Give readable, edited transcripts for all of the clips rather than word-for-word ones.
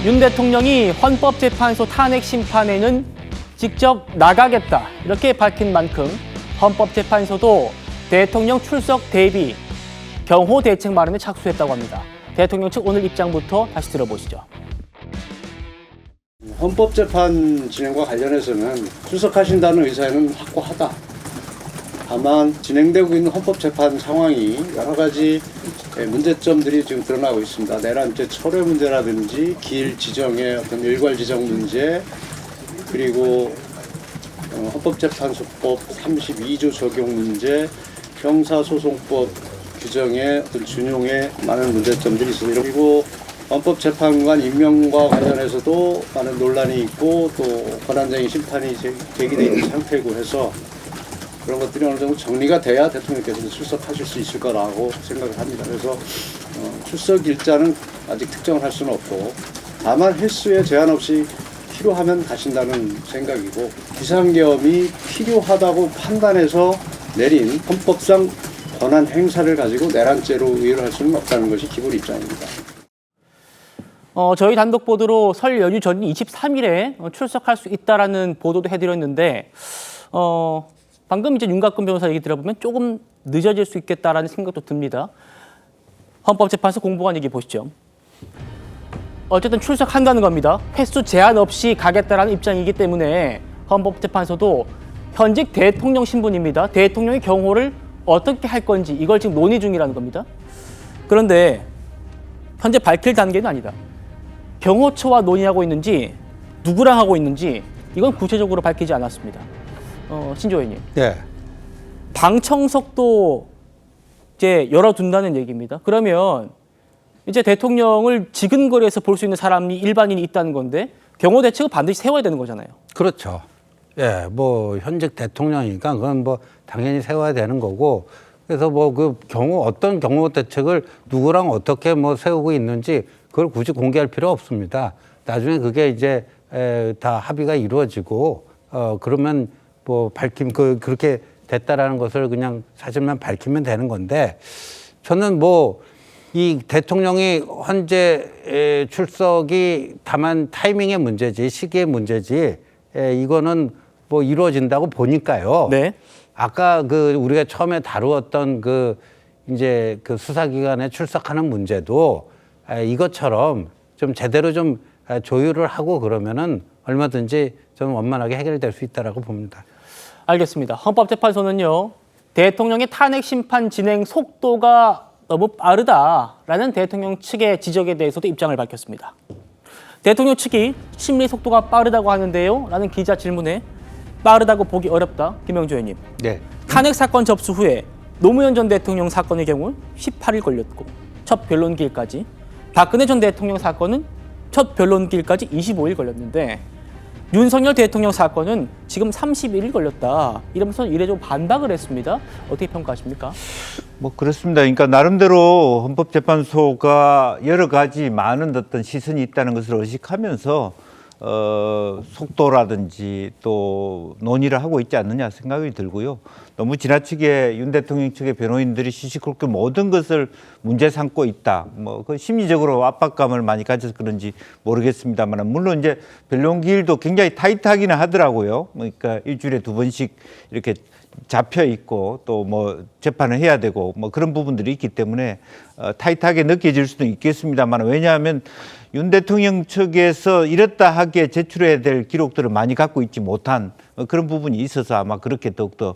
윤 대통령이 헌법재판소 탄핵 심판에는 직접 나가겠다 이렇게 밝힌 만큼 헌법재판소도 대통령 출석 대비 경호 대책 마련에 착수했다고 합니다. 대통령 측 오늘 입장부터 다시 들어보시죠. 헌법재판 진행과 관련해서는 출석하신다는 의사는 확고하다. 다만 진행되고 있는 헌법재판 상황이 여러 가지 문제점들이 지금 드러나고 있습니다. 내란죄 철회 문제라든지 길 지정의 어떤 일괄 지정 문제, 그리고 헌법재판소법 32조 적용 문제, 형사소송법 규정의 어떤 준용에 많은 문제점들이 있습니다. 그리고 헌법재판관 임명과 관련해서도 많은 논란이 있고 또 권한쟁의 심판이 제기되어 있는 상태이고 해서 그런 것들이 어느 정도 정리가 돼야 대통령께서도 출석하실 수 있을 거라고 생각을 합니다. 그래서 출석 일자는 아직 특정을 할 수는 없고 다만 횟수에 제한 없이 필요하면 가신다는 생각이고 비상계엄이 필요하다고 판단해서 내린 헌법상 권한 행사를 가지고 내란죄로 의율할 수는 없다는 것이 기본 입장입니다. 저희 단독 보도로 설 연휴 전인 23일에 출석할 수 있다라는 보도도 해드렸는데 방금 이제 윤곽근 변호사 얘기 들어보면 조금 늦어질 수 있겠다라는 생각도 듭니다. 헌법재판소 공보관 얘기 보시죠. 어쨌든 출석한다는 겁니다. 횟수 제한 없이 가겠다라는 입장이기 때문에 헌법재판소도 현직 대통령 신분입니다. 대통령의 경호를 어떻게 할 건지 이걸 지금 논의 중이라는 겁니다. 그런데 현재 밝힐 단계는 아니다. 경호처와 논의하고 있는지 누구랑 하고 있는지 이건 구체적으로 밝히지 않았습니다. 신조 의원님. 네. 방청석도 이제 열어둔다는 얘기입니다. 그러면 이제 대통령을 지근거리에서 볼 수 있는 사람이 일반인이 있다는 건데 경호 대책을 반드시 세워야 되는 거잖아요. 그렇죠. 예, 뭐 현직 대통령이니까 그건 뭐 당연히 세워야 되는 거고, 그래서 뭐 그 어떤 경호 대책을 누구랑 어떻게 뭐 세우고 있는지 그걸 굳이 공개할 필요 없습니다. 나중에 그게 이제 다 합의가 이루어지고 그러면 뭐 그렇게 됐다라는 것을 그냥 사실만 밝히면 되는 건데, 저는 뭐 이 대통령이 현재 출석이 다만 타이밍의 문제지 시기의 문제지 이거는 뭐 이루어진다고 보니까요. 네. 아까 우리가 처음에 다루었던 이제 수사기관에 출석하는 문제도 이것처럼 좀 제대로 좀 조율을 하고 그러면은 얼마든지 저는 원만하게 해결될 수 있다라고 봅니다. 알겠습니다. 헌법재판소는요. 대통령의 탄핵 심판 진행 속도가 너무 빠르다라는 대통령 측의 지적에 대해서도 입장을 밝혔습니다. 대통령 측이 심리 속도가 빠르다고 하는데요. 라는 기자 질문에 빠르다고 보기 어렵다. 김영주 의원님. 네. 탄핵 사건 접수 후에 노무현 전 대통령 사건의 경우 18일 걸렸고 첫 변론기일까지, 박근혜 전 대통령 사건은 첫 변론기일까지 25일 걸렸는데 윤석열 대통령 사건은 지금 31일 걸렸다. 이러면서 이례적으로 반박을 했습니다. 어떻게 평가하십니까? 뭐 그렇습니다. 그러니까 나름대로 헌법재판소가 여러 가지 많은 어떤 시선이 있다는 것을 의식하면서 속도라든지 또 논의를 하고 있지 않느냐 생각이 들고요. 너무 지나치게 윤 대통령 측의 변호인들이 시시콜콜 모든 것을 문제 삼고 있다. 뭐 그 심리적으로 압박감을 많이 가져서 그런지 모르겠습니다만, 물론 이제 변론 기일도 굉장히 타이트하기는 하더라고요. 그러니까 일주일에 2번씩 이렇게 잡혀 있고 또 뭐 재판을 해야 되고 뭐 그런 부분들이 있기 때문에 타이트하게 느껴질 수도 있겠습니다만, 왜냐하면 윤 대통령 측에서 이랬다 하게 제출해야 될 기록들을 많이 갖고 있지 못한 그런 부분이 있어서 아마 그렇게 더욱더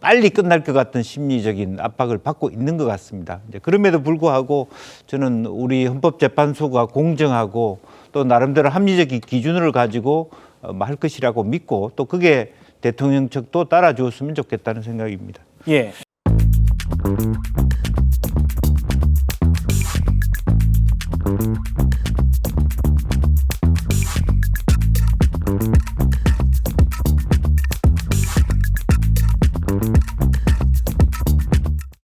빨리 끝날 것 같은 심리적인 압박을 받고 있는 것 같습니다. 이제 그럼에도 불구하고 저는 우리 헌법재판소가 공정하고 또 나름대로 합리적인 기준을 가지고 할 것이라고 믿고, 또 그게 대통령 측도 따라주었으면 좋겠다는 생각입니다. 예.